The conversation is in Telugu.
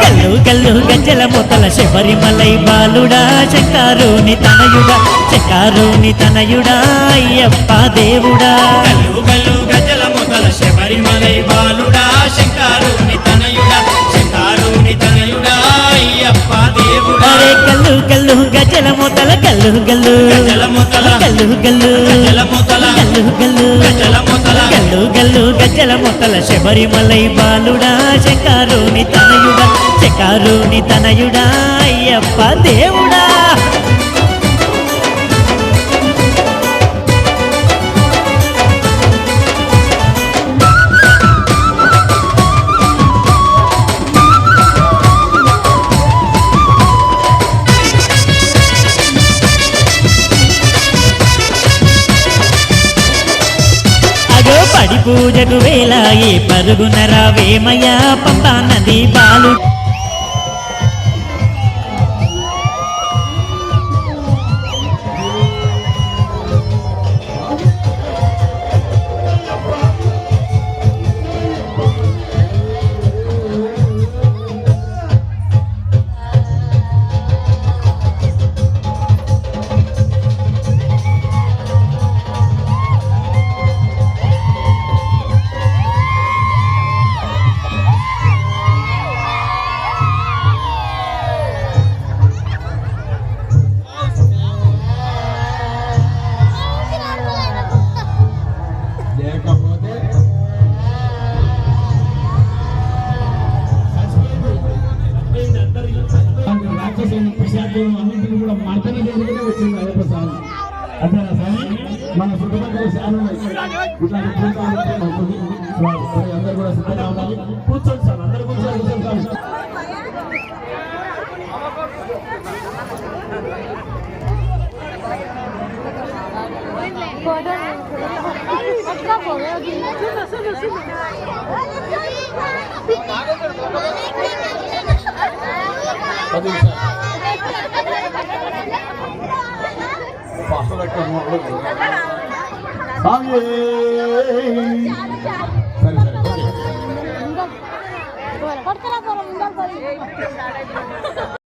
గల్లు గల్లు గజ్జల మూతల శబరిమలై బాలుడా శంకారుని తనయుడా అయ్యప్ప దేవుడా గల్లు గల్లు గజ్జల మూతల శబరిమలై బాలుడా శంకారుని తనయుడా అయ్యప్ప దేవుడా అరే గల్లు గల్లు గజ్జల మూతల గల్లు గల్లు గజ్జల మూతల గల్లు గల్లు గజ్జల మూతల గల్లు గల్లు గజ్జల మూతల గల్లు గల్లు గజ్జల మూతల శబరిమలై బాలుడా శంకారుని తనయుడా అయ్యప్ప దేవుడా పడి పూజకు వేలాయి పరుగున రావేమయ్యా పంపా నది బాలు అన్నింటినీ కూడా మర్దన చేసుకుంటే వచ్చింది అయ్యప్ప స్వామి. అంతేనా స్వామి? మన చుట్టుపక్కల చాలా ఇట్లాంటి అందరూ కూడా సిద్ధంగా ఉండాలి. కూర్చోండి సార్, అందరూ కూర్చోండి సార్. సరే